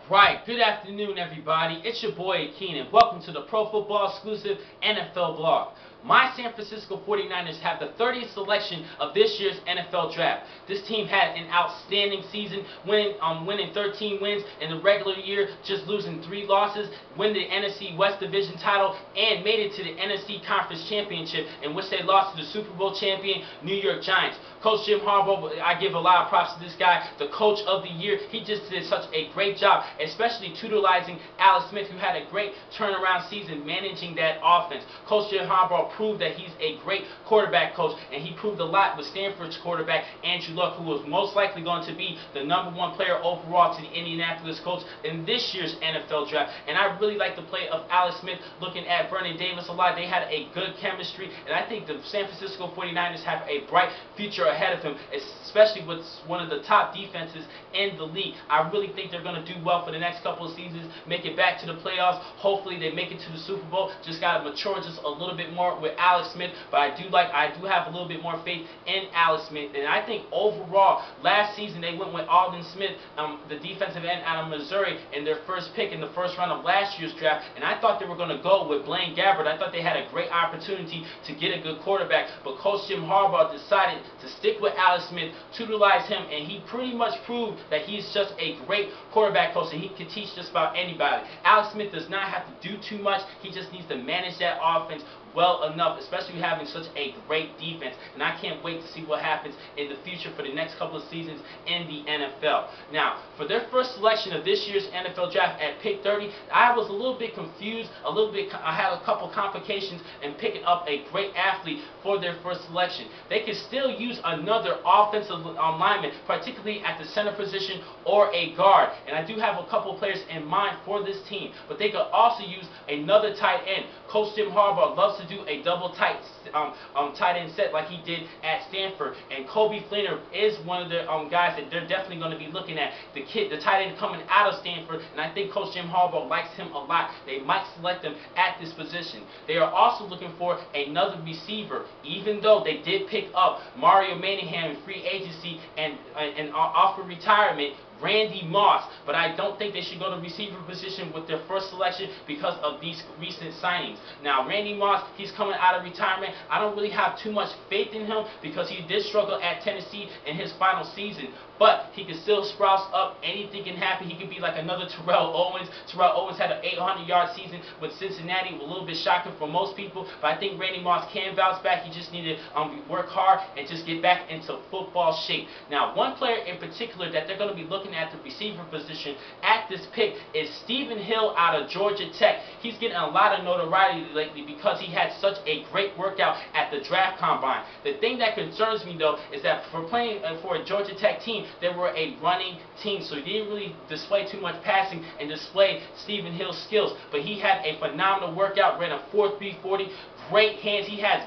Right, good afternoon everybody. It's your boy Keenan. Welcome to the Pro Football Exclusive NFL Blog. My San Francisco 49ers have the 30th selection of this year's NFL Draft. This team had an outstanding season, winning 13 wins in the regular year, just losing 3 losses, win the NFC West Division title, and made it to the NFC Conference Championship, in which they lost to the Super Bowl champion New York Giants. Coach Jim Harbaugh, I give a lot of props to this guy, the Coach of the Year. He just did such a great job, especially tutelizing Alex Smith, who had a great turnaround season managing that offense. Coach Jim Harbaugh proved that he's a great quarterback coach, and he proved a lot with Stanford's quarterback Andrew Luck, who was most likely going to be the #1 player overall to the Indianapolis Colts in this year's NFL Draft. And I really like the play of Alex Smith looking at Vernon Davis a lot. They had a good chemistry, and I think the San Francisco 49ers have a bright future ahead of him, especially with one of the top defenses in the league. I really think they're going to do well for the next couple of seasons, make it back to the playoffs. Hopefully they make it to the Super Bowl. Just got to mature just a little bit more with Alex Smith, but I do have a little bit more faith in Alex Smith. And I think overall, last season they went with Aldon Smith, the defensive end out of Missouri, in their first pick in the first round of last year's draft. And I thought they were going to go with Blaine Gabbert. I thought they had a great opportunity to get a good quarterback, but Coach Jim Harbaugh decided to stick with Alex Smith, tutelize him, and he pretty much proved that he's just a great quarterback coach and he can teach just about anybody. Alex Smith does not have to do too much. He just needs to manage that offense well enough, especially having such a great defense. And I can't wait to see what happens in the future for the next couple of seasons in the NFL. Now, for their first selection of this year's NFL Draft at pick 30, I was a little bit confused, I had a couple complications in picking up a great athlete for their first selection. They could still use another offensive lineman, particularly at the center position or a guard. And I do have a couple players in mind for this team, but they could also use another tight end. Coach Jim Harbaugh loves to do a double tight end set like he did at Stanford, and Kobe Fleener is one of the guys that they're definitely going to be looking at. The tight end coming out of Stanford, and I think Coach Jim Harbaugh likes him a lot. They might select him at this position. They are also looking for another receiver, even though they did pick up Mario Manningham in free agency and offer retirement Randy Moss, but I don't think they should go to receiver position with their first selection because of these recent signings. Now, Randy Moss, he's coming out of retirement. I don't really have too much faith in him because he did struggle at Tennessee in his final season, but he can still sprout up. Anything can happen. He could be like another Terrell Owens. Terrell Owens had an 800-yard season with Cincinnati, a little bit shocking for most people, but I think Randy Moss can bounce back. He just needed to work hard and just get back into football shape. Now, one player in particular that they're going to be looking at the receiver position at this pick is Stephen Hill out of Georgia Tech. He's getting a lot of notoriety lately because he had such a great workout at the draft combine. The thing that concerns me, though, is that for playing for a Georgia Tech team, they were a running team, so he didn't really display too much passing and display Stephen Hill's skills. But he had a phenomenal workout, ran a 4.340. Great hands. He has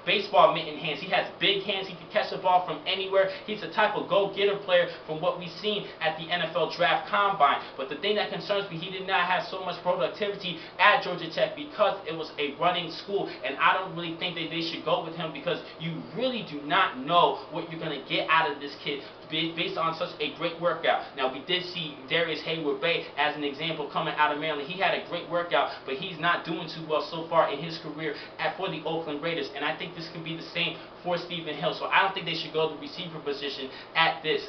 baseball mitten hands. He has big hands. He can catch the ball from anywhere. He's the type of go-getter player from what we've seen at the NFL Draft Combine. But the thing that concerns me, he did not have so much productivity at Georgia Tech because it was a running school, and I don't really think that they should go with him because you really do not know what you're going to get out of this kid based on such a great workout. Now, we did see Darius Hayward-Bay as an example coming out of Maryland. He had a great workout, but he's not doing too well so far in his career for the Oakland Raiders, and I think this can be the same for Stephen Hill. So I don't think they should go the receiver position at this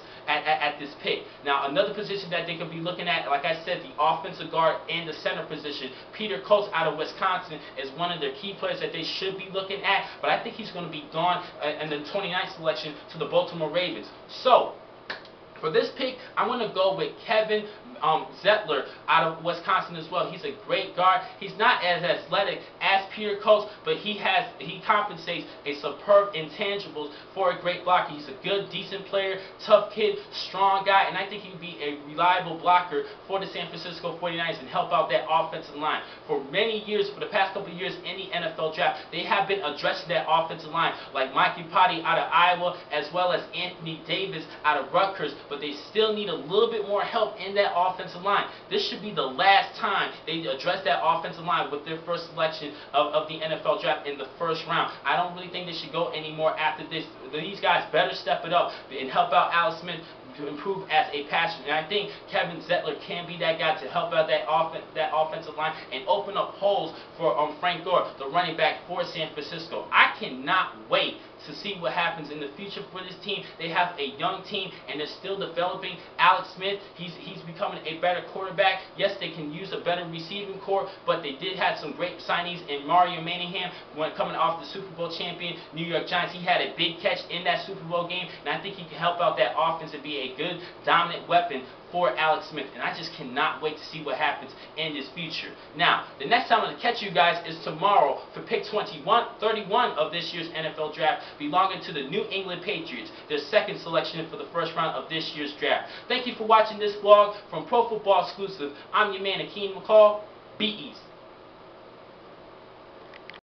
pick. Now, another position that they could be looking at, like I said, the offensive guard and the center position. Peter Coates out of Wisconsin is one of their key players that they should be looking at, but I think he's going to be gone in the 29th selection to the Baltimore Ravens. So, for this pick, I want to go with Kevin Zettler out of Wisconsin as well. He's a great guard. He's not as athletic as Peter Coates, but he compensates a superb intangibles for a great blocker. He's a good, decent player, tough kid, strong guy, and I think he would be a reliable blocker for the San Francisco 49ers and help out that offensive line. For many years, for the past couple of years in the NFL Draft, they have been addressing that offensive line, like Mikey Potty out of Iowa, as well as Anthony Davis out of Rutgers, but they still need a little bit more help in that offensive line. This should be the last time they address that offensive line with their first selection of the NFL Draft in the first round. I don't really think they should go anymore after this. These guys better step it up and help out Alex Smith to improve as a passer. And I think Kevin Zettler can be that guy to help out that offensive line and open up holes for Frank Gore, the running back for San Francisco. I cannot wait to see what happens in the future for this team. They have a young team and they're still developing. Alex Smith, he's becoming a better quarterback. Yes, they can use a better receiving core, but they did have some great signings in Mario Manningham when coming off the Super Bowl champion New York Giants. He had a big catch in that Super Bowl game, and I think he can help out that offense and be a good dominant weapon for Alex Smith, and I just cannot wait to see what happens in this future. Now, the next time I'm going to catch you guys is tomorrow for pick 31 of this year's NFL Draft, belonging to the New England Patriots, their second selection for the first round of this year's draft. Thank you for watching this vlog from Pro Football Exclusive. I'm your man, Akeem McCall. Be easy.